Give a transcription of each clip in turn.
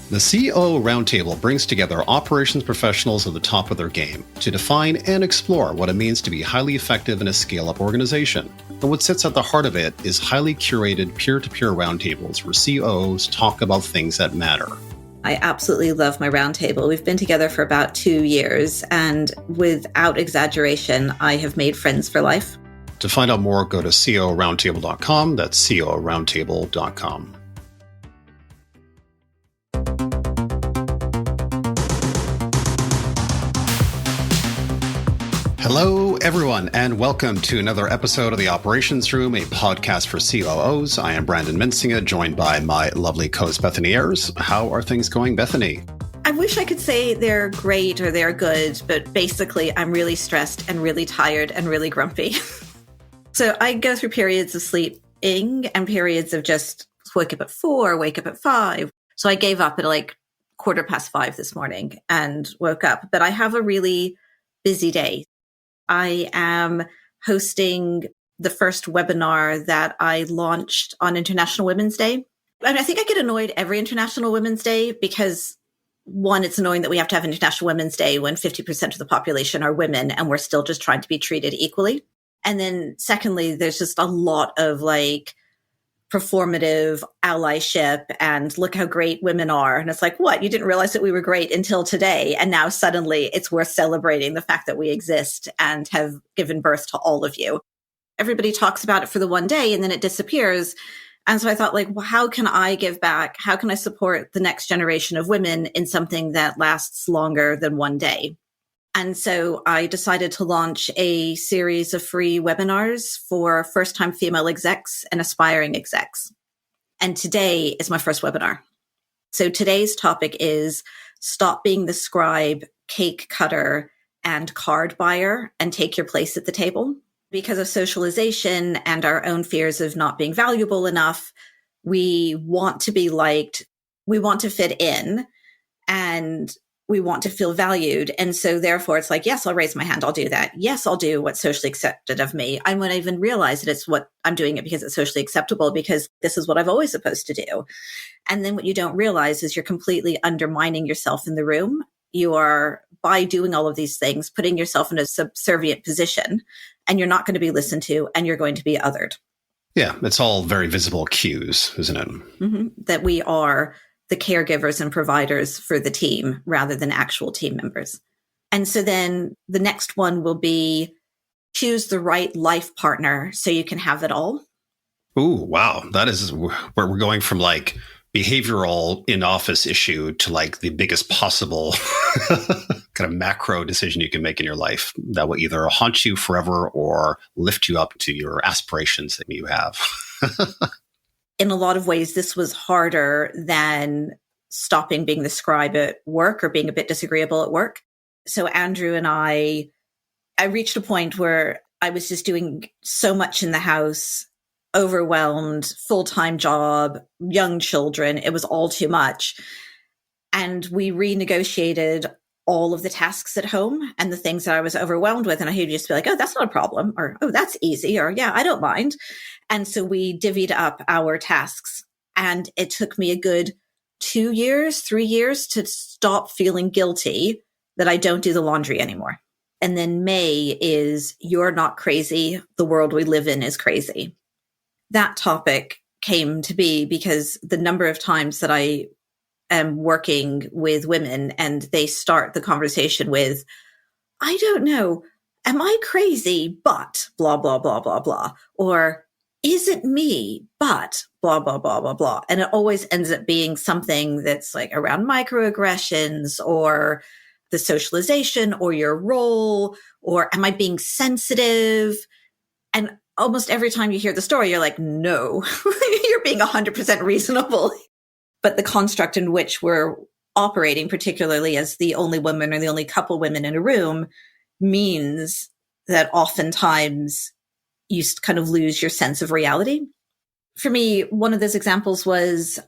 The COO Roundtable brings together operations professionals at the top of their game to define and explore what it means to be highly effective in a scale-up organization. And what sits at the heart of it is highly curated peer-to-peer roundtables where COOs talk about things that matter. I absolutely love my roundtable. We've been together for about 2 years, and without exaggeration, I have made friends for life. To find out more, go to cooroundtable.com. That's cooroundtable.com. Hello, everyone, and welcome to another episode of The Operations Room, a podcast for COOs. I am Brandon Minsinger, joined by my lovely co-host, Bethany Ayres. How are things going, Bethany? I wish I could say they're great or they're good, but basically I'm really stressed and really tired and really grumpy. So I go through periods of sleeping and periods of just wake up at 4, wake up at 5. So I gave up at like 5:15 this morning and woke up. But I have a really busy day. I am hosting the first webinar that I launched on International Women's Day. And I think I get annoyed every International Women's Day because, one, it's annoying that we have to have International Women's Day when 50% of the population are women and we're still just trying to be treated equally. And then secondly, there's just a lot of like performative allyship and look how great women are. And it's like, what? You didn't realize that we were great until today. And now suddenly it's worth celebrating the fact that we exist and have given birth to all of you. Everybody talks about it for the one day and then it disappears. And so I thought, like, well, how can I give back? How can I support the next generation of women in something that lasts longer than one day? And so I decided to launch a series of free webinars for first-time female execs and aspiring execs. And today is my first webinar. So today's topic is stop being the scribe, cake cutter, and card buyer and take your place at the table. Because of socialization and our own fears of not being valuable enough, we want to be liked, we want to fit in, and we want to feel valued. And so therefore it's like, yes, I'll raise my hand. I'll do that. Yes, I'll do what's socially accepted of me. I won't even realize that it's what I'm doing it because it's socially acceptable, because this is what I've always supposed to do. And then what you don't realize is you're completely undermining yourself in the room. You are, by doing all of these things, putting yourself in a subservient position, and you're not going to be listened to and you're going to be othered. Yeah, it's all very visible cues, isn't it? Mm-hmm. That we are the caregivers and providers for the team rather than actual team members. And so then the next one will be choose the right life partner so you can have it all. Ooh, wow. That is where we're going from like behavioral in-office issue to like the biggest possible kind of macro decision you can make in your life that will either haunt you forever or lift you up to your aspirations that you have. In a lot of ways, this was harder than stopping being the scribe at work or being a bit disagreeable at work. So Andrew and I reached a point where I was just doing so much in the house, overwhelmed, full-time job, young children. It was all too much. And we renegotiated all of the tasks at home and the things that I was overwhelmed with. And I would just be like, oh, that's not a problem. Or, oh, that's easy. Or, yeah, I don't mind. And so we divvied up our tasks. And it took me a good 3 years to stop feeling guilty that I don't do the laundry anymore. And then May is you're not crazy. The world we live in is crazy. That topic came to be because the number of times that I am working with women and they start the conversation with, I don't know, am I crazy, but blah, blah, blah, blah, blah. Or is it me, but blah, blah, blah, blah, blah. And it always ends up being something that's like around microaggressions or the socialization or your role, or am I being sensitive? And almost every time you hear the story, you're like, no, you're being 100% reasonable. But the construct in which we're operating, particularly as the only woman or the only couple women in a room, means that oftentimes you kind of lose your sense of reality. For me, one of those examples was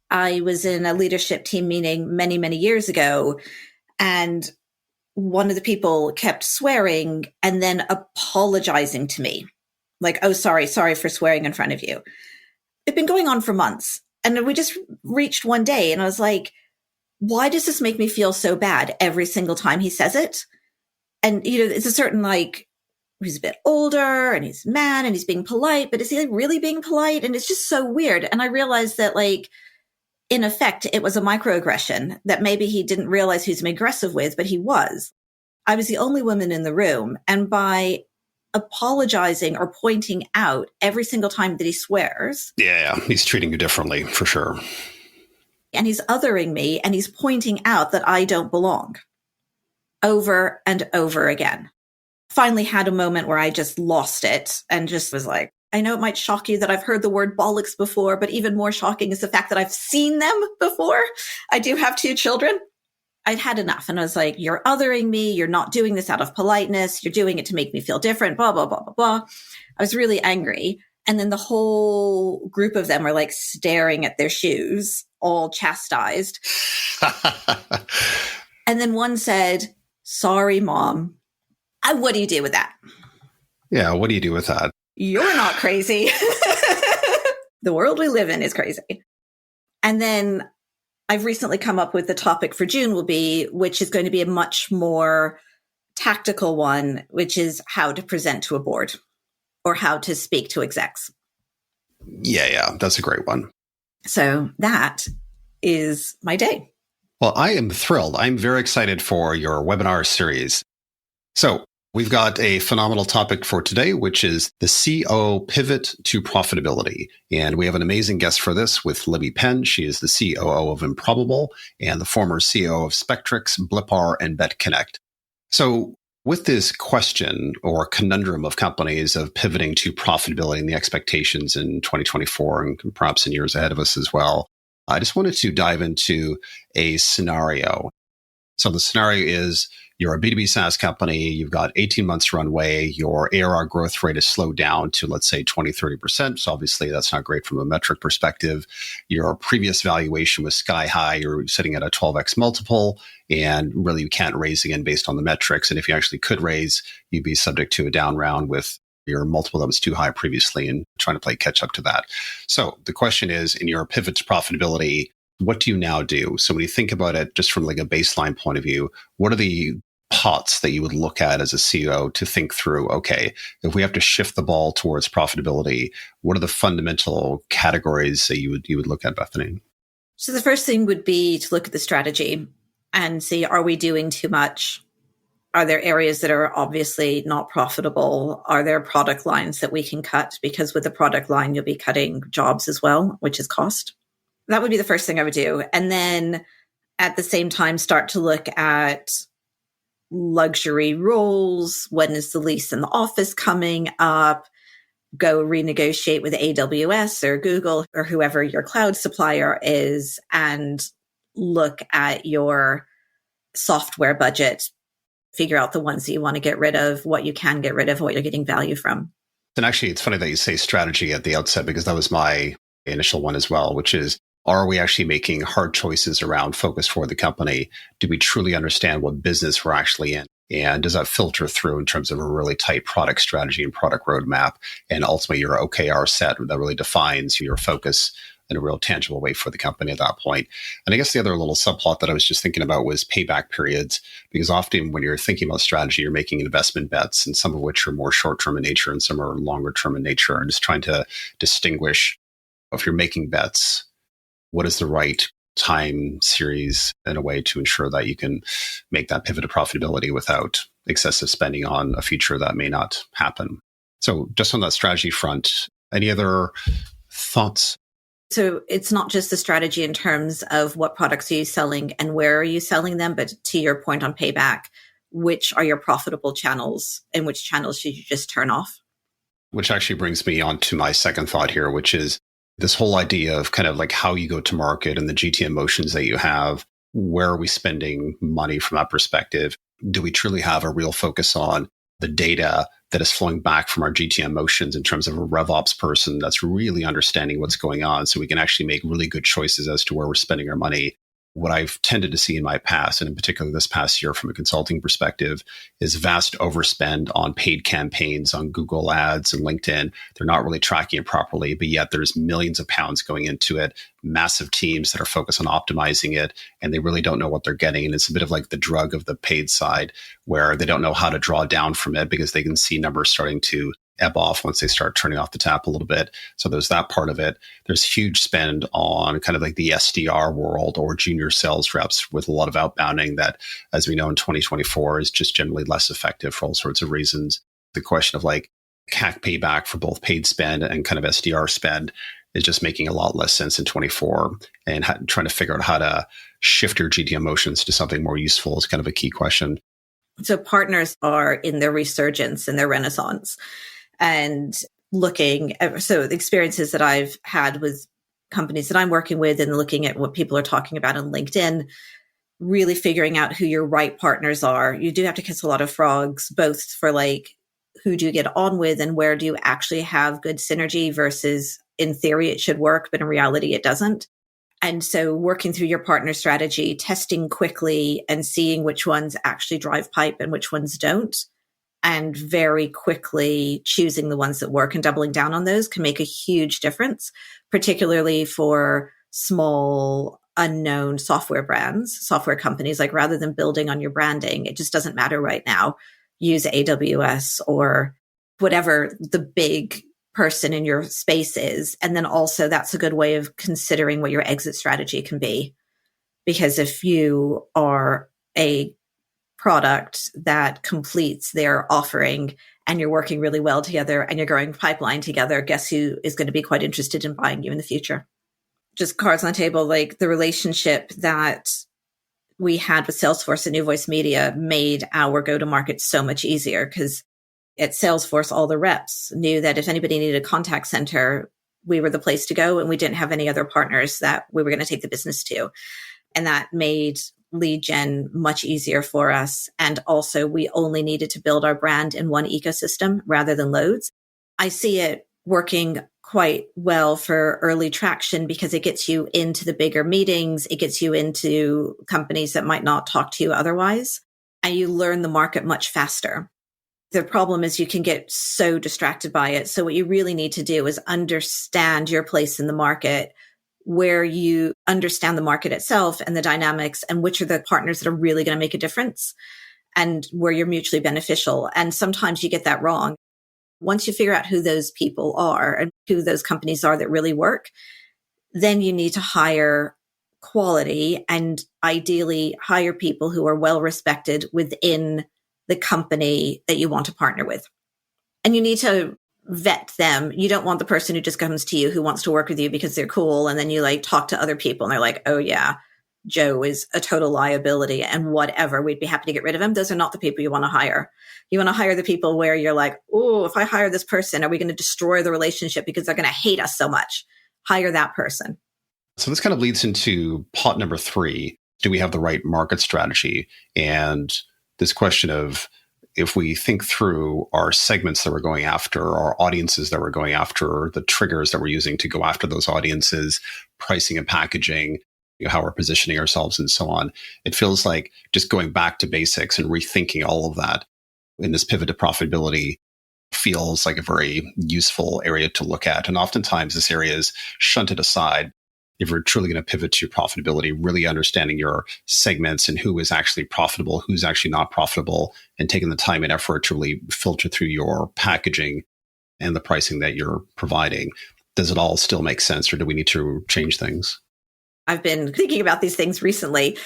I was in a leadership team meeting many, many years ago, and one of the people kept swearing and then apologizing to me. Like, oh, sorry for swearing in front of you. It'd been going on for months. And we just reached one day and I was like, why does this make me feel so bad every single time he says it? And, it's a certain he's a bit older and he's a man and he's being polite, but is he really being polite? And it's just so weird. And I realized that in effect, it was a microaggression that maybe he didn't realize he was being aggressive with, but he was. I was the only woman in the room. And by apologizing or pointing out every single time that he swears. Yeah, he's treating you differently for sure. And he's othering me and he's pointing out that I don't belong over and over again. Finally had a moment where I just lost it and just was like, I know it might shock you that I've heard the word bollocks before, but even more shocking is the fact that I've seen them before. I do have 2 children. I'd had enough. And I was like, you're othering me. You're not doing this out of politeness. You're doing it to make me feel different, blah, blah, blah, blah, blah. I was really angry. And then the whole group of them are staring at their shoes, all chastised. And then one said, sorry, Mom. What do you do with that? Yeah, what do you do with that? You're not crazy. The world we live in is crazy. And then I've recently come up with the topic for June which is going to be a much more tactical one, which is how to present to a board or how to speak to execs. Yeah, that's a great one. So that is my day. Well, I am thrilled. I'm very excited for your webinar series. So we've got a phenomenal topic for today, which is the COO pivot to profitability. And we have an amazing guest for this with Libby Penn. She is the COO of Improbable and the former COO of Spectrix, Blipar, and BetConnect. So with this question or conundrum of companies of pivoting to profitability and the expectations in 2024 and perhaps in years ahead of us as well, I just wanted to dive into a scenario. So the scenario is you're a B2B SaaS company, you've got 18 months runway, your ARR growth rate is slowed down to, let's say, 20, 30%. So obviously that's not great from a metric perspective. Your previous valuation was sky high. You're sitting at a 12x multiple, and really you can't raise again based on the metrics. And if you actually could raise, you'd be subject to a down round with your multiple that was too high previously and trying to play catch up to that. So the question is, in your pivot to profitability, what do you now do? So when you think about it, just from a baseline point of view, what are the pots that you would look at as a CEO to think through, okay, if we have to shift the ball towards profitability, what are the fundamental categories that you would look at, Bethany? So the first thing would be to look at the strategy and see, are we doing too much? Are there areas that are obviously not profitable? Are there product lines that we can cut? Because with the product line, you'll be cutting jobs as well, which is cost. That would be the first thing I would do. And then at the same time, start to look at luxury roles. When is the lease in the office coming up? Go renegotiate with AWS or Google or whoever your cloud supplier is and look at your software budget. Figure out the ones that you want to get rid of, what you can get rid of, what you're getting value from. And actually, it's funny that you say strategy at the outset, because that was my initial one as well, which is, are we actually making hard choices around focus for the company? Do we truly understand what business we're actually in? And does that filter through in terms of a really tight product strategy and product roadmap? And ultimately, your OKR set that really defines your focus in a real tangible way for the company at that point. And I guess the other little subplot that I was just thinking about was payback periods, because often when you're thinking about strategy, you're making investment bets, and some of which are more short-term in nature and some are longer-term in nature, and just trying to distinguish, if you're making bets, what is the right time series in a way to ensure that you can make that pivot to profitability without excessive spending on a feature that may not happen. So just on that strategy front, any other thoughts? So it's not just the strategy in terms of what products are you selling and where are you selling them, but to your point on payback, which are your profitable channels and which channels should you just turn off? Which actually brings me on to my second thought here, which is this whole idea of kind of like how you go to market and the GTM motions that you have. Where are we spending money from that perspective? Do we truly have a real focus on the data that is flowing back from our GTM motions in terms of a RevOps person that's really understanding what's going on, so we can actually make really good choices as to where we're spending our money? what I've tended to see in my past, and in particular this past year from a consulting perspective, is vast overspend on paid campaigns on Google Ads and LinkedIn. They're not really tracking it properly, but yet there's millions of pounds going into it, massive teams that are focused on optimizing it, and they really don't know what they're getting. And it's a bit of like the drug of the paid side, where they don't know how to draw down from it because they can see numbers starting to ebb off once they start turning off the tap a little bit. So there's that part of it. There's huge spend on kind of like the SDR world or junior sales reps with a lot of outbounding that, as we know in 2024, is just generally less effective for all sorts of reasons. The question of like CAC payback for both paid spend and kind of SDR spend is just making a lot less sense in 24, and trying to figure out how to shift your GTM motions to something more useful is kind of a key question. So partners are in their resurgence and their renaissance. And looking at, so the experiences that I've had with companies that I'm working with and looking at what people are talking about on LinkedIn, really figuring out who your right partners are. You do have to kiss a lot of frogs, both for like, who do you get on with and where do you actually have good synergy versus in theory it should work, but in reality it doesn't. And so working through your partner strategy, testing quickly and seeing which ones actually drive pipe and which ones don't, and very quickly choosing the ones that work and doubling down on those can make a huge difference, particularly for small, unknown software brands, software companies. Like rather than building on your branding, it just doesn't matter right now. Use AWS or whatever the big person in your space is. And then also that's a good way of considering what your exit strategy can be. Because if you are a product that completes their offering and you're working really well together and you're growing pipeline together, guess who is going to be quite interested in buying you in the future? Just cards on the table, like the relationship that we had with Salesforce and New Voice Media made our go-to-market so much easier, because at Salesforce, all the reps knew that if anybody needed a contact center, we were the place to go, and we didn't have any other partners that we were going to take the business to. And that made lead gen much easier for us. And also we only needed to build our brand in one ecosystem rather than loads. I see it working quite well for early traction because it gets you into the bigger meetings. It gets you into companies that might not talk to you otherwise, and you learn the market much faster. The problem is you can get so distracted by it. So what you really need to do is understand your place in the market, where you understand the market itself and the dynamics and which are the partners that are really going to make a difference and where you're mutually beneficial. And sometimes you get that wrong. Once you figure out who those people are and who those companies are that really work, then you need to hire quality and ideally hire people who are well respected within the company that you want to partner with. And you need to vet them. You don't want the person who just comes to you who wants to work with you because they're cool. And then you like talk to other people and they're like, oh yeah, Joe is a total liability and whatever, we'd be happy to get rid of him. Those are not the people you want to hire. You want to hire the people where you're like, oh, if I hire this person, are we going to destroy the relationship because they're going to hate us so much? Hire that person. So this kind of leads into pot number 3. Do we have the right market strategy? And this question of, if we think through our segments that we're going after, our audiences that we're going after, the triggers that we're using to go after those audiences, pricing and packaging, how we're positioning ourselves and so on, it feels like just going back to basics and rethinking all of that in this pivot to profitability feels like a very useful area to look at. And oftentimes this area is shunted aside. If we're truly going to pivot to profitability, really understanding your segments and who is actually profitable, who's actually not profitable, and taking the time and effort to really filter through your packaging and the pricing that you're providing. Does it all still make sense, or do we need to change things? I've been thinking about these things recently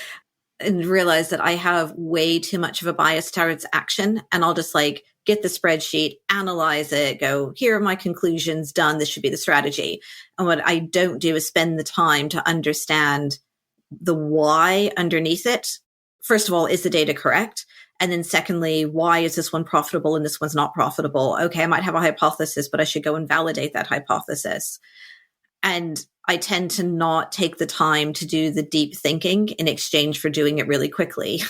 and realized that I have way too much of a bias towards action. And I'll just like get the spreadsheet, analyze it, go, here are my conclusions, done. This should be the strategy. And what I don't do is spend the time to understand the why underneath it. First of all, is the data correct? And then secondly, why is this one profitable and this one's not profitable? Okay, I might have a hypothesis, but I should go and validate that hypothesis. And I tend to not take the time to do the deep thinking in exchange for doing it really quickly.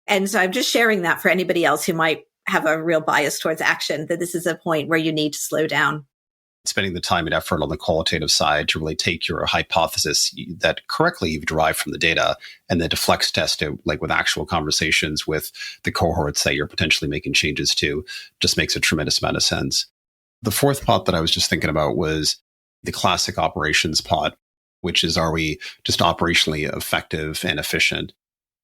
And so I'm just sharing that for anybody else who might have a real bias towards action, that this is a point where you need to slow down. spending the time and effort on the qualitative side to really take your hypothesis that correctly you've derived from the data and then to flex test it like with actual conversations with the cohorts that you're potentially making changes to just makes a tremendous amount of sense. The fourth pot that I was just thinking about was the classic operations pot, which is, are we just operationally effective and efficient?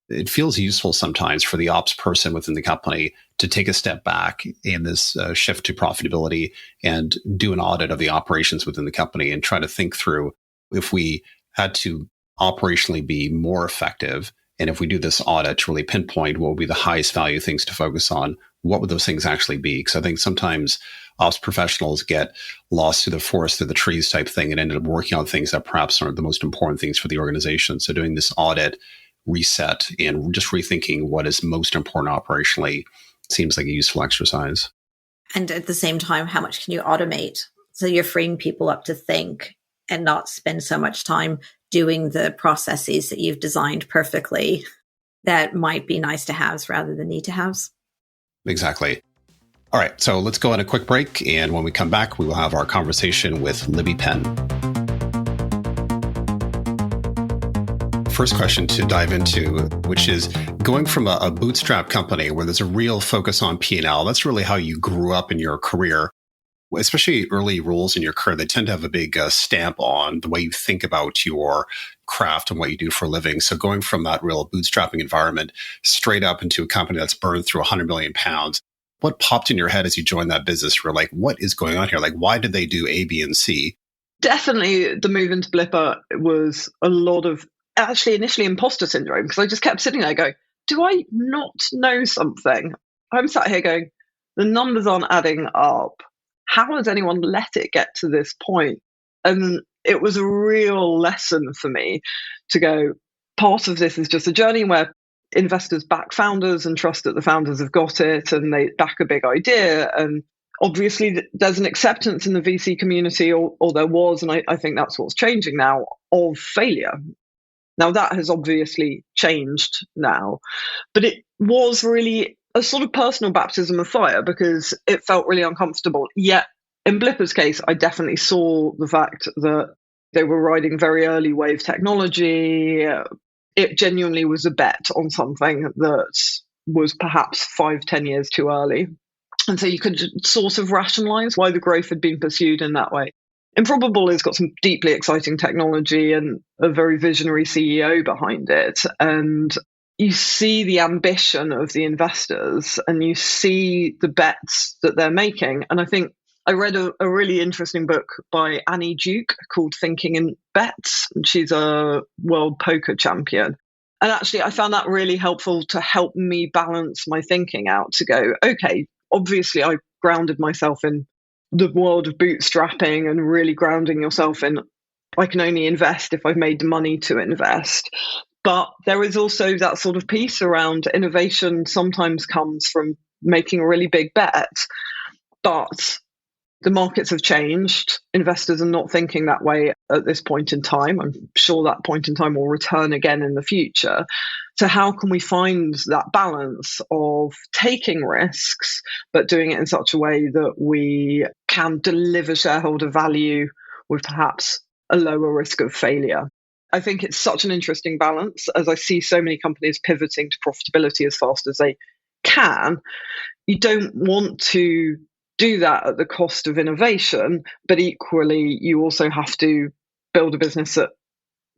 It feels useful sometimes for the ops person within the company to take a step back in this shift to profitability and do an audit of the operations within the company and try to think through if we had to operationally be more effective. And if we do this audit to really pinpoint what would be the highest value things to focus on, what would those things actually be? Because I think sometimes ops professionals get lost through the forest, through the trees type thing and ended up working on things that perhaps aren't the most important things for the organization. So doing this audit, reset, and just rethinking what is most important operationally seems like a useful exercise. And at the same time, how much can you automate? So you're freeing people up to think and not spend so much time doing the processes that you've designed perfectly that might be nice to haves rather than need to haves. Exactly. All right, so let's go on a quick break. And when we come back, we will have our conversation with Libby Penn. First question to dive into, which is going from a bootstrap company where there's a real focus on P&L. That's really how you grew up in your career, especially early roles in your career. They tend to have a big stamp on the way you think about your craft and what you do for a living. So going from that real bootstrapping environment straight up into a company that's burned through 100 million pounds, what popped in your head as you joined that business? You're like, what is going on here? Like, why did they do A, B, and C? Definitely the move into Blipper was a lot of actually initially imposter syndrome, because I just kept sitting there going, do I not know something? I'm sat here going, the numbers aren't adding up. How has anyone let it get to this point? And it was a real lesson for me to go, part of this is just a journey where investors back founders and trust that the founders have got it and they back a big idea. And obviously there's an acceptance in the VC community, or there was, and I think that's what's changing now, of failure. Now, that has obviously changed now, but it was really a sort of personal baptism of fire because it felt really uncomfortable. Yet, in Blipper's case, I definitely saw the fact that they were riding very early wave technology. It genuinely was a bet on something that was perhaps 5-10 years too early. And so you could sort of rationalize why the growth had been pursued in that way. Improbable has got some deeply exciting technology and a very visionary CEO behind it. And you see the ambition of the investors and you see the bets that they're making. And I think I read a really interesting book by Annie Duke called Thinking in Bets. And she's a world poker champion. And actually, I found that really helpful to help me balance my thinking out to go, okay, obviously I grounded myself in the world of bootstrapping and really grounding yourself in, I can only invest if I've made the money to invest. But there is also that sort of piece around innovation sometimes comes from making a really big bet. But the markets have changed. Investors are not thinking that way at this point in time. I'm sure that point in time will return again in the future. So how can we find that balance of taking risks, but doing it in such a way that we can deliver shareholder value with perhaps a lower risk of failure? I think it's such an interesting balance as I see so many companies pivoting to profitability as fast as they can. You don't want to do that at the cost of innovation, but equally, you also have to build a business that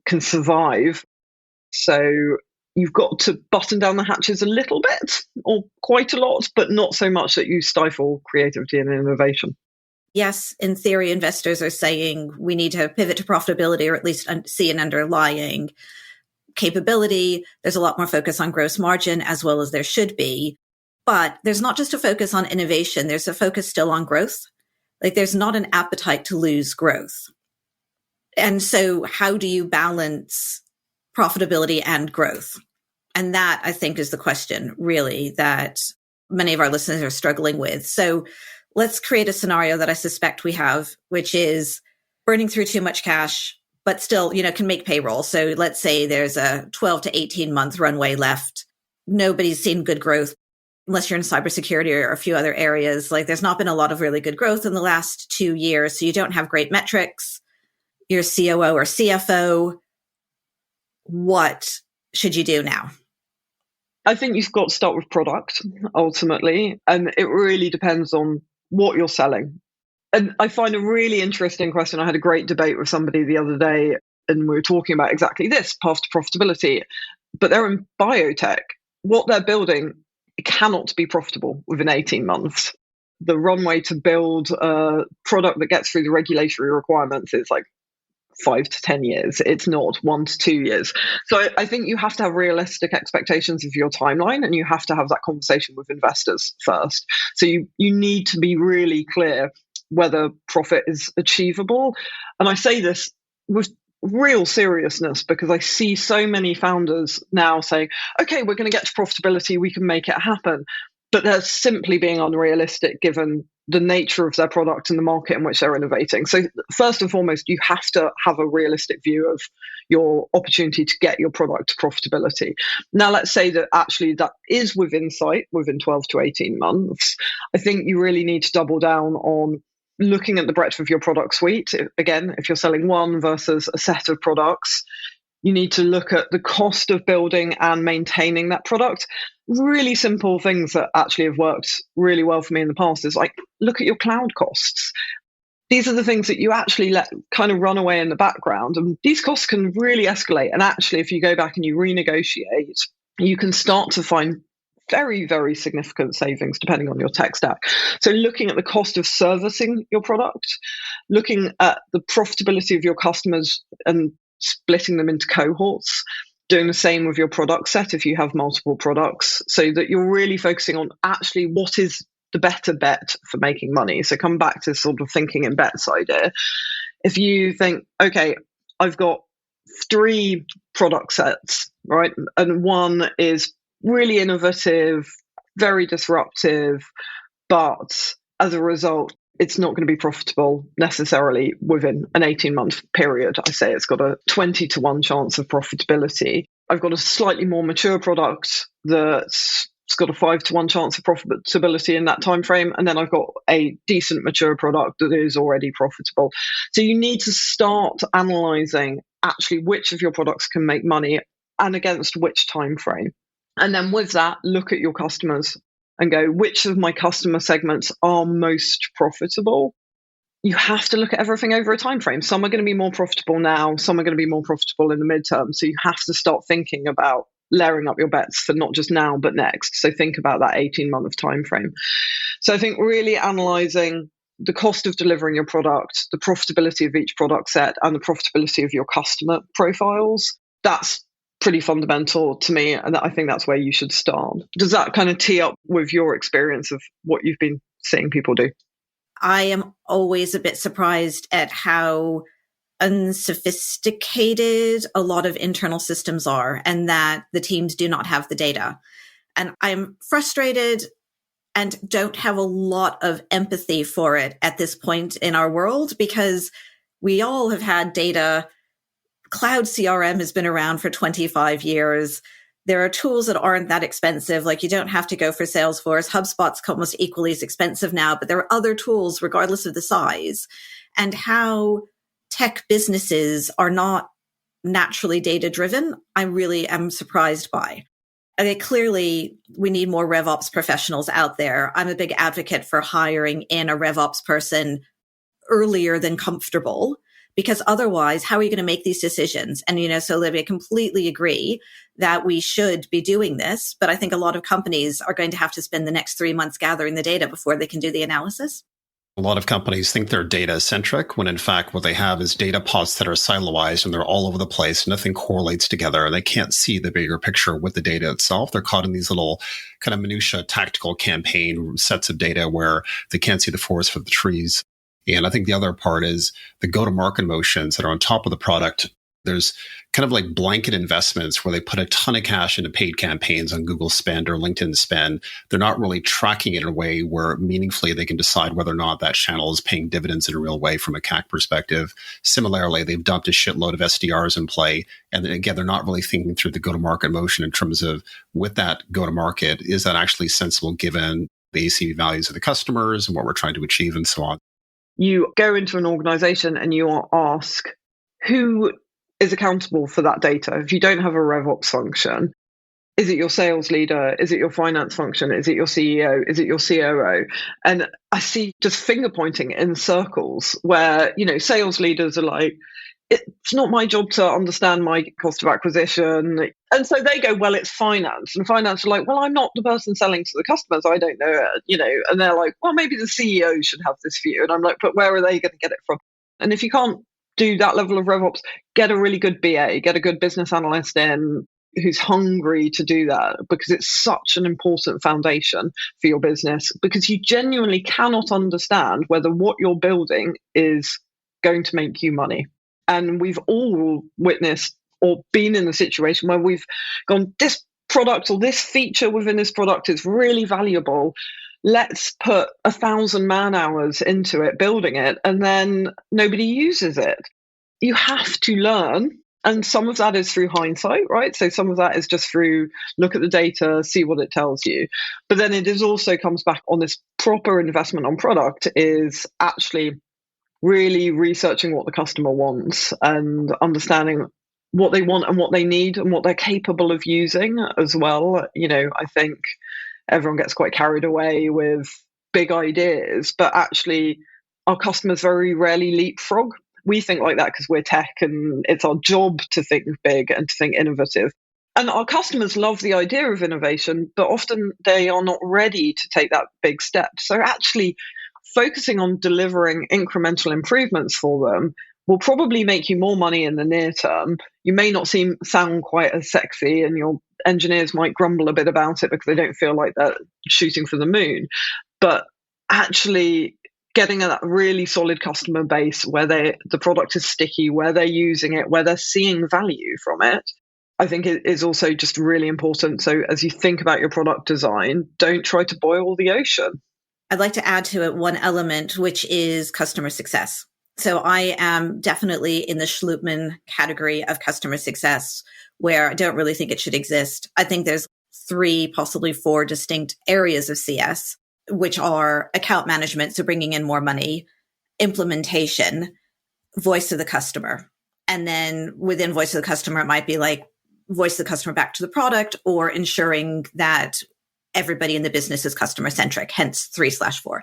can survive. So you've got to button down the hatches a little bit, or quite a lot, but not so much that you stifle creativity and innovation. Yes, in theory, investors are saying we need to pivot to profitability or at least see an underlying capability. There's a lot more focus on gross margin as well as there should be. But there's not just a focus on innovation. There's a focus still on growth. Like there's not an appetite to lose growth. And so how do you balance profitability and growth? And that, I think, is the question, really, that many of our listeners are struggling with. So let's create a scenario that I suspect we have, which is burning through too much cash, but still, can make payroll. So let's say there's a 12 to 18 month runway left. Nobody's seen good growth. unless you're in cybersecurity or a few other areas, like there's not been a lot of really good growth in the last 2 years. So you don't have great metrics. You're COO or CFO. What should you do now? I think you've got to start with product ultimately. And it really depends on what you're selling. And I find a really interesting question. I had a great debate with somebody the other day, and we were talking about exactly this, path to profitability. But they're in biotech. What they're building cannot be profitable within 18 months. The runway to build a product that gets through the regulatory requirements is like 5 to 10 years. It's not 1 to 2 years. So I think you have to have realistic expectations of your timeline, and you have to have that conversation with investors first. So you need to be really clear whether profit is achievable. And I say this with real seriousness because I see so many founders now saying, okay, we're going to get to profitability, we can make it happen. But they're simply being unrealistic given the nature of their product and the market in which they're innovating. So first and foremost, you have to have a realistic view of your opportunity to get your product to profitability. Now, let's say that actually that is within sight, within 12 to 18 months. I think you really need to double down on looking at the breadth of your product suite. Again, if you're selling one versus a set of products, you need to look at the cost of building and maintaining that product. Really simple things that actually have worked really well for me in the past is like, look at your cloud costs. These are the things that you actually let kind of run away in the background. And these costs can really escalate. And actually, if you go back and you renegotiate, you can start to find very, very significant savings depending on your tech stack. So looking at the cost of servicing your product, looking at the profitability of your customers and splitting them into cohorts, doing the same with your product set if you have multiple products, so that you're really focusing on actually what is the better bet for making money. So come back to sort of thinking in bets idea. If you think, okay, I've got 3 product sets, right? And one is really innovative, very disruptive, but as a result, it's not going to be profitable necessarily within an 18-month period. I say it's got a 20 to 1 chance of profitability. I've got a slightly more mature product that's got a 5 to 1 chance of profitability in that time frame. And then I've got a decent mature product that is already profitable. So you need to start analyzing actually which of your products can make money and against which time frame. And then with that, look at your customers and go, which of my customer segments are most profitable? You have to look at everything over a time frame. Some are going to be more profitable now, some are going to be more profitable in the midterm. So you have to start thinking about layering up your bets for not just now, but next. So think about that 18-month time frame. So I think really analyzing the cost of delivering your product, the profitability of each product set, and the profitability of your customer profiles, that's pretty fundamental to me, and I think that's where you should start. Does that kind of tee up with your experience of what you've been seeing people do? I am always a bit surprised at how unsophisticated a lot of internal systems are, and that the teams do not have the data. And I'm frustrated and don't have a lot of empathy for it at this point in our world, because we all have had data. Cloud CRM has been around for 25 years. There are tools that aren't that expensive. Like, you don't have to go for Salesforce. HubSpot's almost equally as expensive now, but there are other tools regardless of the size. And how tech businesses are not naturally data driven, I really am surprised by. I mean, clearly, we need more RevOps professionals out there. I'm a big advocate for hiring in a RevOps person earlier than comfortable, because otherwise, how are you going to make these decisions? And, so Libby, I completely agree that we should be doing this, but I think a lot of companies are going to have to spend the next 3 months gathering the data before they can do the analysis. A lot of companies think they're data centric when in fact what they have is data pods that are siloized and they're all over the place. Nothing correlates together and they can't see the bigger picture with the data itself. They're caught in these little kind of minutia tactical campaign sets of data where they can't see the forest for the trees. And I think the other part is the go-to-market motions that are on top of the product There's kind of like blanket investments where they put a ton of cash into paid campaigns on Google spend or LinkedIn spend. They're not really tracking it in a way where meaningfully they can decide whether or not that channel is paying dividends in a real way from a CAC perspective. Similarly, they've dumped a shitload of SDRs in play. And then again, they're not really thinking through the go-to-market motion in terms of with that go-to-market, is that actually sensible given the ACV values of the customers and what we're trying to achieve and so on. You go into an organization and you ask who is accountable for that data. If you don't have a RevOps function, is it your sales leader? Is it your finance function? Is it your CEO? Is it your COO? And I see just finger pointing in circles where, sales leaders are like, it's not my job to understand my cost of acquisition. And so they go, well, it's finance. And finance are like, well, I'm not the person selling to the customers. I don't know it, and they're like, well, maybe the CEO should have this view. And I'm like, but where are they going to get it from? And if you can't do that level of RevOps, get a really good BA, get a good business analyst in who's hungry to do that, because it's such an important foundation for your business, because you genuinely cannot understand whether what you're building is going to make you money. And we've all witnessed or been in a situation where we've gone, this product or this feature within this product is really valuable. Let's put 1,000 man hours into it, building it, and then nobody uses it. You have to learn. And some of that is through hindsight, right? So some of that is just through look at the data, see what it tells you. But then it is also comes back on this proper investment on product is actually really researching what the customer wants and understanding what they want and what they need and what they're capable of using as well. I think everyone gets quite carried away with big ideas, but actually our customers very rarely leapfrog. We think like that because we're tech and it's our job to think big and to think innovative. And our customers love the idea of innovation, but often they are not ready to take that big step. So actually focusing on delivering incremental improvements for them will probably make you more money in the near term. You may not sound quite as sexy, and your engineers might grumble a bit about it because they don't feel like they're shooting for the moon. But actually getting that really solid customer base where the product is sticky, where they're using it, where they're seeing value from it, I think it is also just really important. So as you think about your product design, don't try to boil the ocean. I'd like to add to it one element, which is customer success. So I am definitely in the Schlupman category of customer success, where I don't really think it should exist. I think there's 3, possibly 4 distinct areas of CS, which are account management, so bringing in more money, implementation, voice of the customer. And then within voice of the customer, it might be like voice of the customer back to the product, or ensuring that everybody in the business is customer centric, hence 3/4.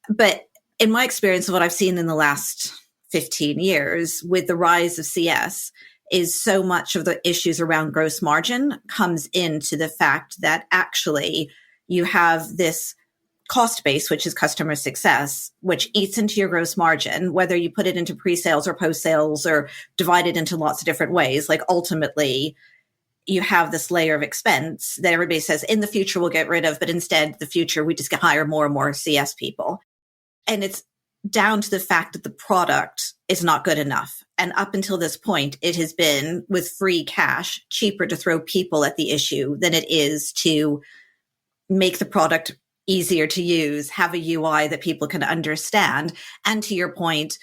But in my experience of what I've seen in the last 15 years with the rise of CS is so much of the issues around gross margin comes into the fact that actually you have this cost base, which is customer success, which eats into your gross margin, whether you put it into pre-sales or post-sales or divide it into lots of different ways. Like ultimately, you have this layer of expense that everybody says in the future we'll get rid of, but instead the future we just hire more and more CS people. And it's down to the fact that the product is not good enough. And up until this point, it has been, with free cash, cheaper to throw people at the issue than it is to make the product easier to use, have a UI that people can understand. And to your point,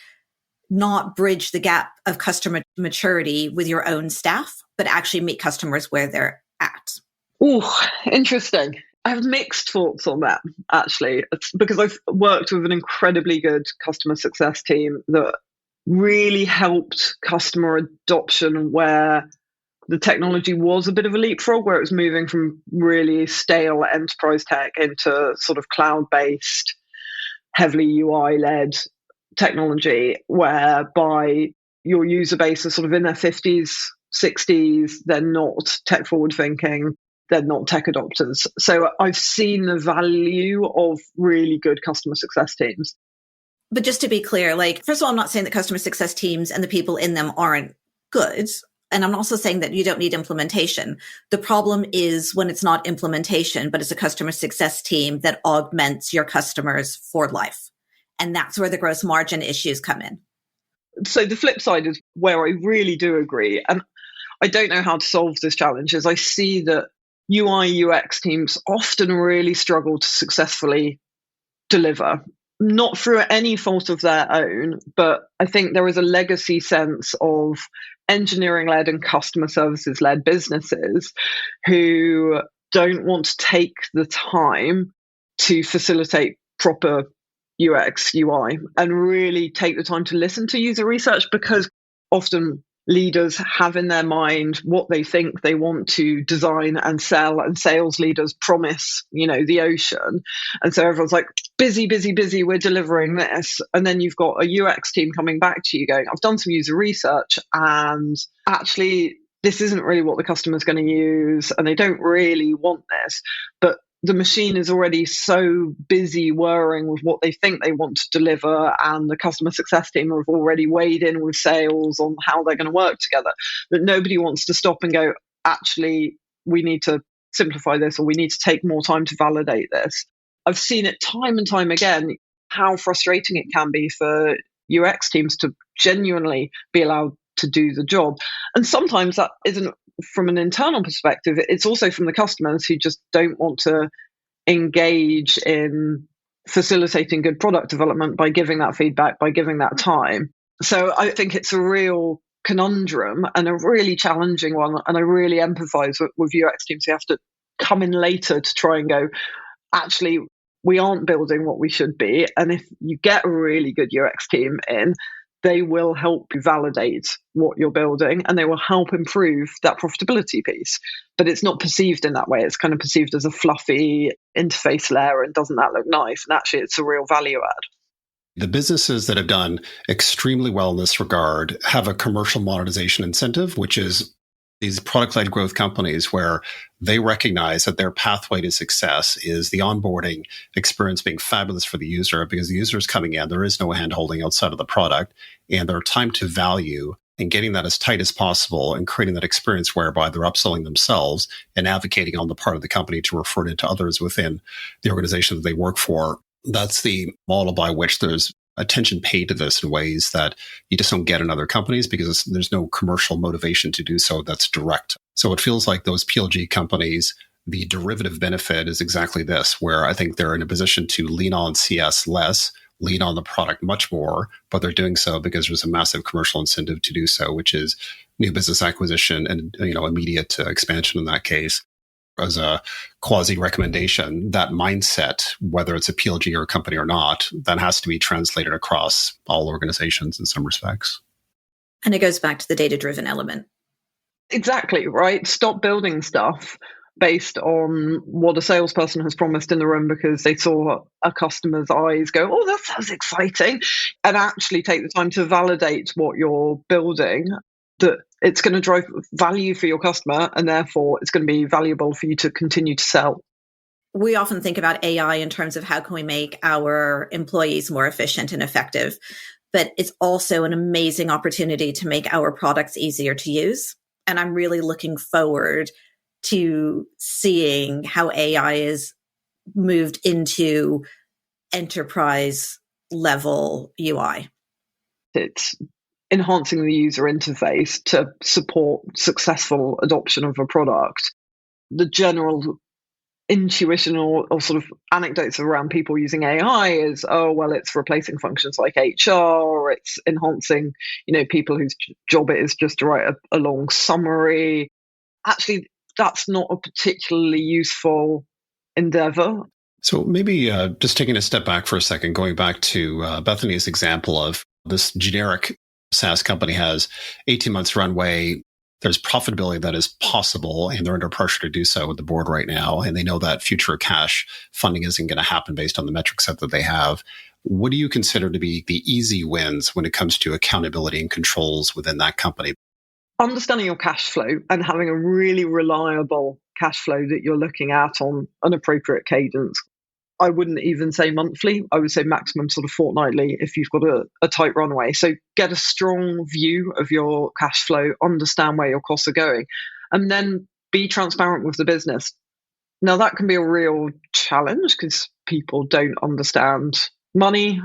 not bridge the gap of customer maturity with your own staff, but actually meet customers where they're at. Oh, interesting. I have mixed thoughts on that, actually, because I've worked with an incredibly good customer success team that really helped customer adoption where the technology was a bit of a leapfrog, where it was moving from really stale enterprise tech into sort of cloud-based, heavily UI-led technology, whereby your user base is sort of in their 50s, 60s, they're not tech forward thinking, they're not tech adopters. So I've seen the value of really good customer success teams. But just to be clear, like, first of all, I'm not saying that customer success teams and the people in them aren't good. And I'm also saying that you don't need implementation. The problem is when it's not implementation, but it's a customer success team that augments your customers for life. And that's where the gross margin issues come in. So the flip side is where I really do agree, and I don't know how to solve this challenge, is I see that UI UX teams often really struggle to successfully deliver, not through any fault of their own, but I think there is a legacy sense of engineering-led and customer services-led businesses who don't want to take the time to facilitate proper UX, UI, and really take the time to listen to user research, because often leaders have in their mind what they think they want to design and sell, and sales leaders promise, the ocean. And so everyone's like, busy, busy, busy, we're delivering this. And then you've got a UX team coming back to you going, I've done some user research, and actually this isn't really what the customer's going to use, and they don't really want this. But the machine is already so busy whirring with what they think they want to deliver, and the customer success team have already weighed in with sales on how they're going to work together, that nobody wants to stop and go, actually, we need to simplify this, or we need to take more time to validate this. I've seen it time and time again, how frustrating it can be for UX teams to genuinely be allowed to do the job. And sometimes that isn't from an internal perspective, it's also from the customers who just don't want to engage in facilitating good product development by giving that feedback, by giving that time. So I think it's a real conundrum and a really challenging one. And I really empathize with UX teams who have to come in later to try and go, actually, we aren't building what we should be. And if you get a really good UX team in, they will help you validate what you're building, and they will help improve that profitability piece. But it's not perceived in that way. It's kind of perceived as a fluffy interface layer, and doesn't that look nice? And actually, it's a real value add. The businesses that have done extremely well in this regard have a commercial monetization incentive, which is these product-led growth companies where they recognize that their pathway to success is the onboarding experience being fabulous for the user, because the user is coming in, there is no hand-holding outside of the product, and their time to value and getting that as tight as possible and creating that experience whereby they're upselling themselves and advocating on the part of the company to refer it to others within the organization that they work for. That's the model by which there's attention paid to this in ways that you just don't get in other companies, because there's no commercial motivation to do so that's direct. So it feels like those PLG companies, the derivative benefit is exactly this, where I think they're in a position to lean on CS less, lean on the product much more, but they're doing so because there's a massive commercial incentive to do so, which is new business acquisition and immediate expansion in that case. As a quasi recommendation, that mindset, whether it's a PLG or a company or not, that has to be translated across all organizations in some respects. And it goes back to the data-driven element. Exactly, right? Stop building stuff based on what a salesperson has promised in the room because they saw a customer's eyes go, oh, that sounds exciting, and actually take the time to validate what you're building, that it's going to drive value for your customer, and therefore it's going to be valuable for you to continue to sell. We often think about AI in terms of how can we make our employees more efficient and effective, but it's also an amazing opportunity to make our products easier to use. And I'm really looking forward to seeing how AI is moved into enterprise level UI. It's enhancing the user interface to support successful adoption of a product. The general intuition or sort of anecdotes around people using AI is, oh, well, it's replacing functions like HR, or it's enhancing, people whose job it is just to write a long summary. Actually, that's not a particularly useful endeavor. So maybe just taking a step back for a second, going back to Bethany's example of this generic SaaS company has 18 months runway. There's profitability that is possible, and they're under pressure to do so with the board right now. And they know that future cash funding isn't going to happen based on the metric set that they have. What do you consider to be the easy wins when it comes to accountability and controls within that company? Understanding your cash flow and having a really reliable cash flow that you're looking at on an appropriate cadence. I wouldn't even say monthly. I would say maximum sort of fortnightly if you've got a tight runway. So get a strong view of your cash flow, understand where your costs are going, and then be transparent with the business. Now, that can be a real challenge because people don't understand money.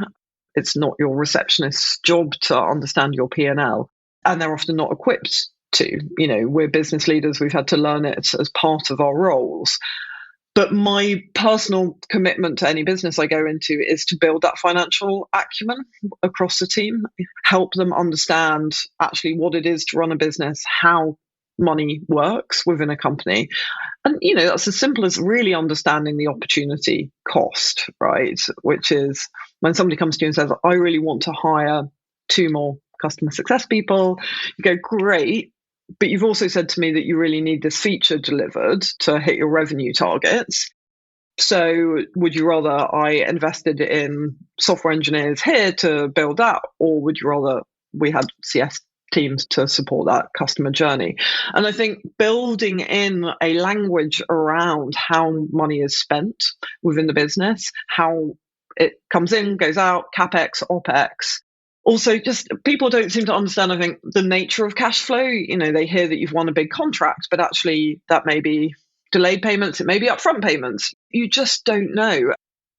It's not your receptionist's job to understand your P&L, and they're often not equipped to. We're business leaders. We've had to learn it as part of our roles. But my personal commitment to any business I go into is to build that financial acumen across the team, help them understand actually what it is to run a business, how money works within a company. And, that's as simple as really understanding the opportunity cost, right? Which is when somebody comes to you and says, I really want to hire 2 more customer success people, you go, great. But you've also said to me that you really need this feature delivered to hit your revenue targets. So would you rather I invested in software engineers here to build that, or would you rather we had CS teams to support that customer journey? And I think building in a language around how money is spent within the business, how it comes in, goes out, CapEx, OpEx. Also, just people don't seem to understand, I think, the nature of cash flow. They hear that you've won a big contract, but actually that may be delayed payments, it may be upfront payments. You just don't know.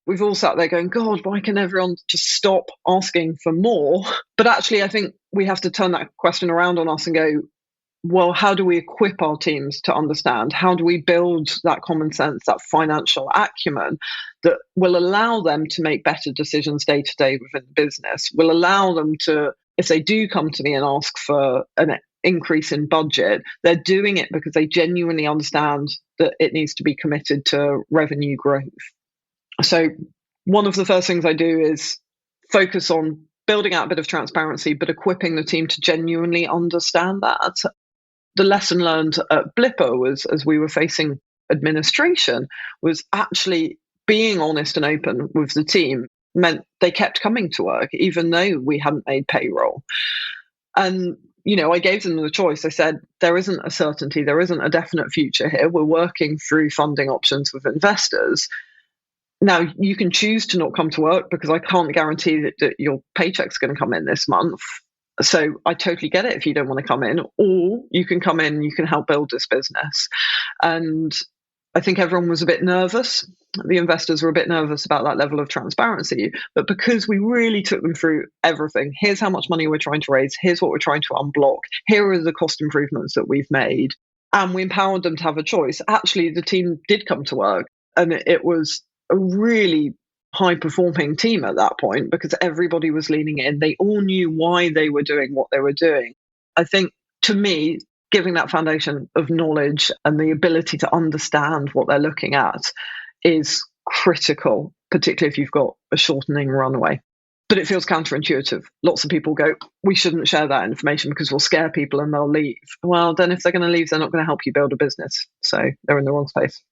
We've all sat there going, God, why can everyone just stop asking for more? But actually, I think we have to turn that question around on us and go, well, how do we equip our teams to understand? How do we build that common sense, that financial acumen that will allow them to make better decisions day to day within the business, will allow them to, if they do come to me and ask for an increase in budget, they're doing it because they genuinely understand that it needs to be committed to revenue growth. So one of the first things I do is focus on building out a bit of transparency, but equipping the team to genuinely understand that. The lesson learned at Blipper was, as we were facing administration, was actually being honest and open with the team meant they kept coming to work, even though we hadn't made payroll. And, I gave them the choice. I said, there isn't a certainty, there isn't a definite future here. We're working through funding options with investors. Now, you can choose to not come to work because I can't guarantee that your paycheck's going to come in this month. So I totally get it if you don't want to come in, or you can come in and you can help build this business. And I think everyone was a bit nervous. The investors were a bit nervous about that level of transparency. But because we really took them through everything, here's how much money we're trying to raise, here's what we're trying to unblock, here are the cost improvements that we've made, and we empowered them to have a choice. Actually, the team did come to work, and it was a really high-performing team at that point because everybody was leaning in. They all knew why they were doing what they were doing. I think, to me, giving that foundation of knowledge and the ability to understand what they're looking at is critical, particularly if you've got a shortening runway. But it feels counterintuitive. Lots of people go, we shouldn't share that information because we'll scare people and they'll leave. Well, then if they're going to leave, they're not going to help you build a business. So they're in the wrong space.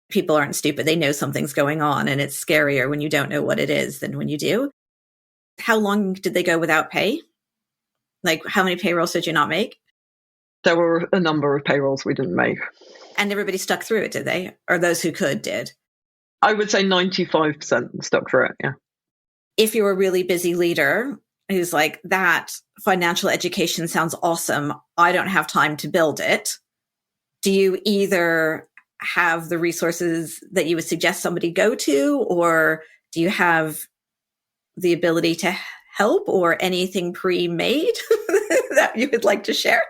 People aren't stupid. They know something's going on, and it's scarier when you don't know what it is than when you do. How long did they go without pay? Like, how many payrolls did you not make? There were a number of payrolls we didn't make. And everybody stuck through it, did they? Or those who could did? I would say 95% stuck through it, yeah. If you're a really busy leader who's like, that financial education sounds awesome, I don't have time to build it, do you either have the resources that you would suggest somebody go to, or do you have the ability to help or anything pre-made that you would like to share?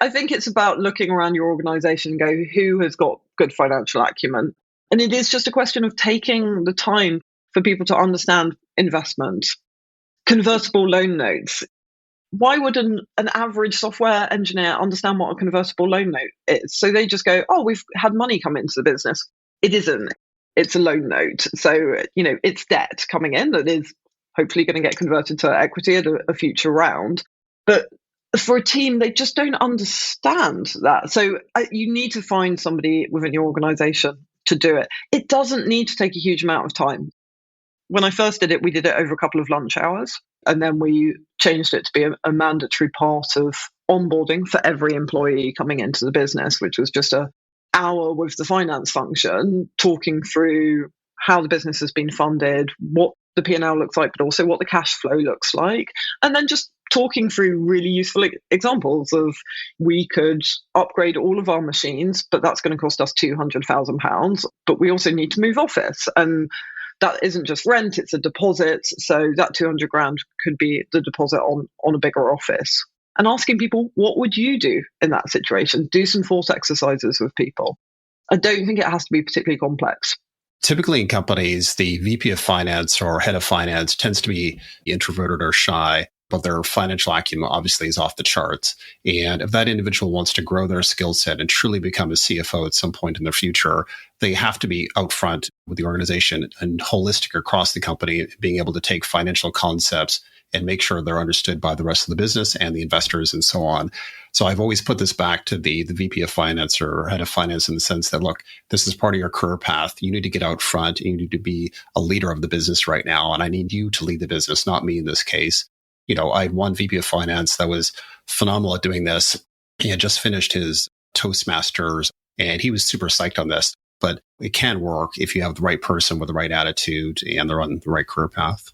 I think it's about looking around your organization and go, who has got good financial acumen? And it is just a question of taking the time for people to understand investment. Convertible loan notes. Why would an average software engineer understand what a convertible loan note is? So they just go, oh, we've had money come into the business. It isn't. It's a loan note. So, it's debt coming in that is hopefully going to get converted to equity at a future round. But for a team, they just don't understand that. So you need to find somebody within your organization to do it. It doesn't need to take a huge amount of time. When I first did it, we did it over a couple of lunch hours. And then we changed it to be a mandatory part of onboarding for every employee coming into the business, which was just an hour with the finance function, talking through how the business has been funded, what the P&L looks like, but also what the cash flow looks like. And then just talking through really useful examples of, we could upgrade all of our machines, but that's going to cost us £200,000. But we also need to move office. And that isn't just rent, it's a deposit. So that 200 grand could be the deposit on a bigger office. And asking people, what would you do in that situation? Do some thought exercises with people. I don't think it has to be particularly complex. Typically in companies, the VP of finance or head of finance tends to be introverted or shy, but their financial acumen obviously is off the charts. And if that individual wants to grow their skill set and truly become a CFO at some point in the future, they have to be out front with the organization and holistic across the company, being able to take financial concepts and make sure they're understood by the rest of the business and the investors and so on. So I've always put this back to the VP of finance or head of finance in the sense that, look, this is part of your career path. You need to get out front. You need to be a leader of the business right now. And I need you to lead the business, not me in this case. I had one VP of finance that was phenomenal at doing this. He had just finished his Toastmasters and he was super psyched on this. But it can work if you have the right person with the right attitude and they're on the right career path.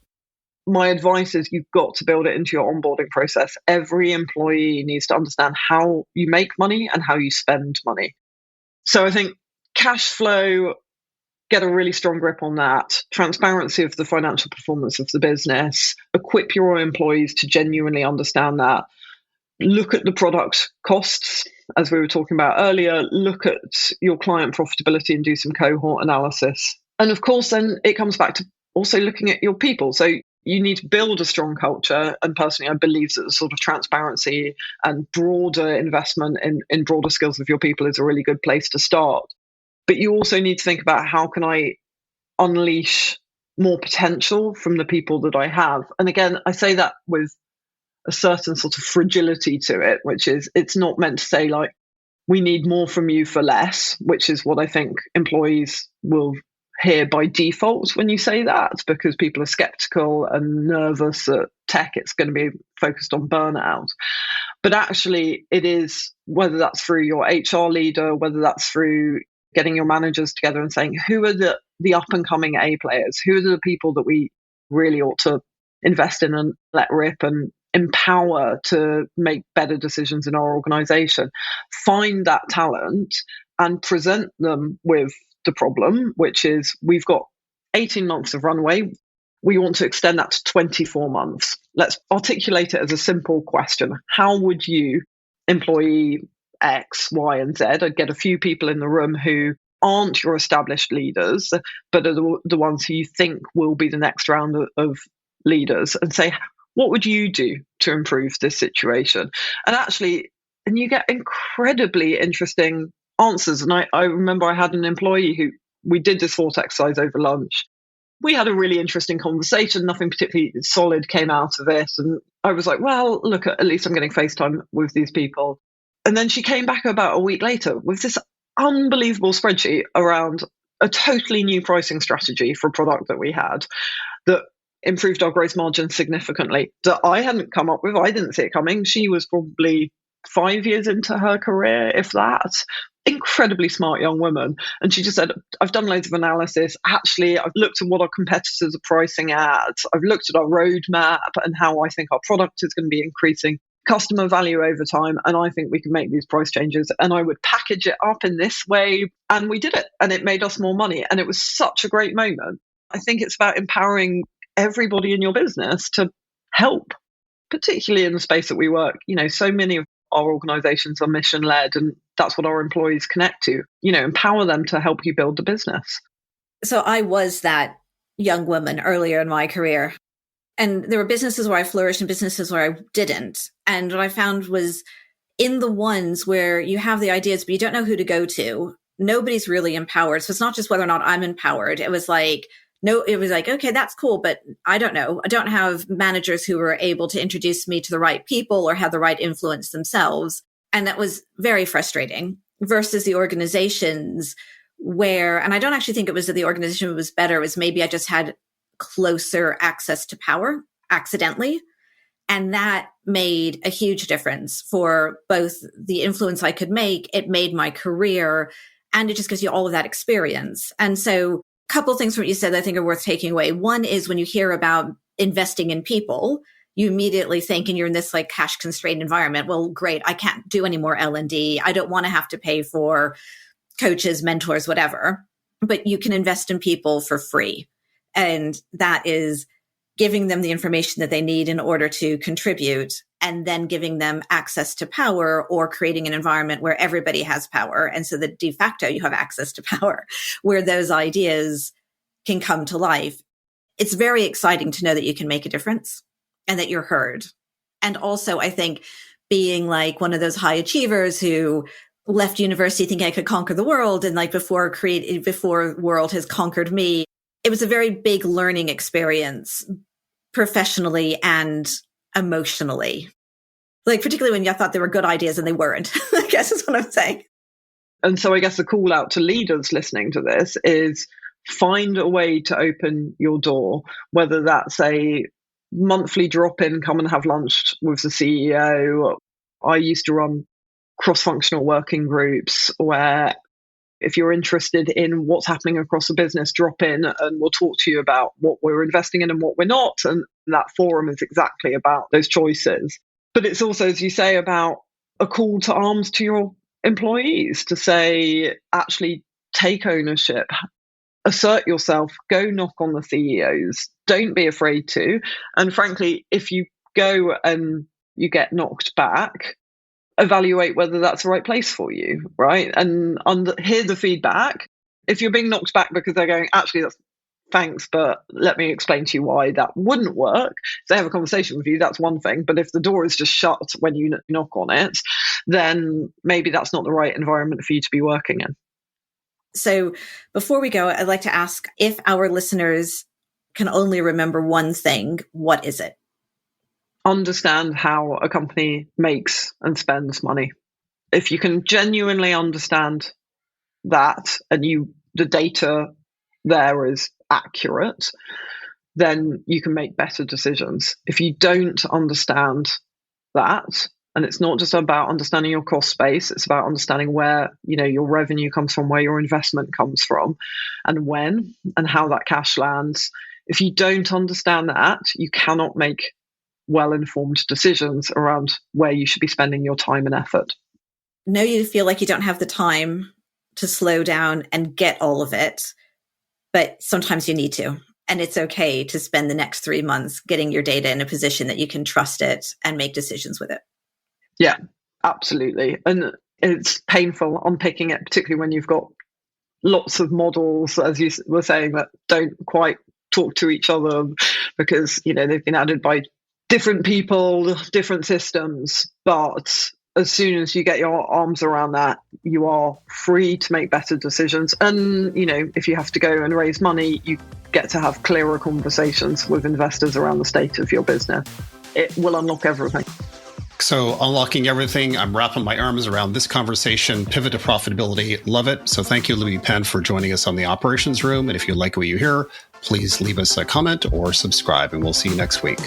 My advice is you've got to build it into your onboarding process. Every employee needs to understand how you make money and how you spend money. So I think cash flow, get a really strong grip on that. Transparency of the financial performance of the business. Equip your employees to genuinely understand that. Look at the product costs, as we were talking about earlier. Look at your client profitability and do some cohort analysis. And of course, then it comes back to also looking at your people. So you need to build a strong culture. And personally, I believe that the sort of transparency and broader investment in broader skills of your people is a really good place to start. But you also need to think about, how can I unleash more potential from the people that I have? And again, I say that with a certain sort of fragility to it, which is, it's not meant to say like, we need more from you for less, which is what I think employees will hear by default when you say that, because people are skeptical and nervous at tech. It's going to be focused on burnout. But actually, it is, whether that's through your HR leader, whether that's through getting your managers together and saying, who are the up and coming A players? Who are the people that we really ought to invest in and let rip and empower to make better decisions in our organization? Find that talent and present them with the problem, which is, we've got 18 months of runway. We want to extend that to 24 months. Let's articulate it as a simple question. How would you, employee X, Y, and Z, I'd get a few people in the room who aren't your established leaders, but are the ones who you think will be the next round of leaders, and say, what would you do to improve this situation? And you get incredibly interesting answers. And I remember I had an employee who, we did this thought exercise over lunch. We had a really interesting conversation. Nothing particularly solid came out of it. And I was like, well, look, at least I'm getting FaceTime with these people. And then she came back about a week later with this unbelievable spreadsheet around a totally new pricing strategy for a product that we had that improved our gross margin significantly, that I hadn't come up with. I didn't see it coming. She was probably 5 years into her career, if that. Incredibly smart young woman. And she just said, I've done loads of analysis. Actually, I've looked at what our competitors are pricing at. I've looked at our roadmap and how I think our product is going to be increasing customer value over time. And I think we can make these price changes. And I would package it up in this way. And we did it. And it made us more money. And it was such a great moment. I think it's about empowering everybody in your business to help, particularly in the space that we work. So many of our organizations are mission led, and that's what our employees connect to. Empower them to help you build the business. So I was that young woman earlier in my career, and there were businesses where I flourished and businesses where I didn't. And what I found was, in the ones where you have the ideas, but you don't know who to go to, nobody's really empowered. So it's not just whether or not I'm empowered. It was like, okay, that's cool, but I don't know. I don't have managers who were able to introduce me to the right people or have the right influence themselves. And that was very frustrating, versus the organizations where, and I don't actually think it was that the organization was better, it was maybe I just had closer access to power accidentally. And that made a huge difference for both the influence I could make. It made my career, and it just gives you all of that experience. And so, couple things from what you said that I think are worth taking away. One is, when you hear about investing in people, you immediately think, and you're in this like cash constrained environment, well, great, I can't do any more L&D. I don't want to have to pay for coaches, mentors, whatever, but you can invest in people for free. And that is giving them the information that they need in order to contribute, and then giving them access to power, or creating an environment where everybody has power. And so that de facto you have access to power where those ideas can come to life. It's very exciting to know that you can make a difference and that you're heard. And also, I think being like one of those high achievers who left university thinking I could conquer the world, and like before world has conquered me, it was a very big learning experience professionally and emotionally. Like particularly when you thought they were good ideas and they weren't, I guess is what I'm saying. And so I guess the call out to leaders listening to this is find a way to open your door, whether that's a monthly drop-in, come and have lunch with the CEO. I used to run cross-functional working groups where if you're interested in what's happening across the business, drop in and we'll talk to you about what we're investing in and what we're not. And that forum is exactly about those choices. But it's also, as you say, about a call to arms to your employees to say, actually take ownership, assert yourself, go knock on the CEOs, don't be afraid to. And frankly, if you go and you get knocked back, evaluate whether that's the right place for you, right? And hear the feedback. If you're being knocked back because they're going, actually, that's thanks, but let me explain to you why that wouldn't work. If they have a conversation with you, that's one thing. But if the door is just shut when you knock on it, then maybe that's not the right environment for you to be working in. So before we go, I'd like to ask, if our listeners can only remember one thing, what is it? Understand how a company makes and spends money. If you can genuinely understand that and the data there is accurate, then you can make better decisions. If you don't understand that, and it's not just about understanding your cost base, it's about understanding where, your revenue comes from, where your investment comes from, and when and how that cash lands. If you don't understand that, you cannot make well-informed decisions around where you should be spending your time and effort. No, you feel like you don't have the time to slow down and get all of it, but sometimes you need to. And it's okay to spend the next 3 months getting your data in a position that you can trust it and make decisions with it. Yeah, absolutely. And it's painful unpicking it, particularly when you've got lots of models, as you were saying, that don't quite talk to each other because, they've been added by different people, different systems. But as soon as you get your arms around that, you are free to make better decisions. And, if you have to go and raise money, you get to have clearer conversations with investors around the state of your business. It will unlock everything. So unlocking everything, I'm wrapping my arms around this conversation. Pivot to profitability. Love it. So thank you, Libby Penn, for joining us on the Operations Room. And if you like what you hear, please leave us a comment or subscribe, and we'll see you next week.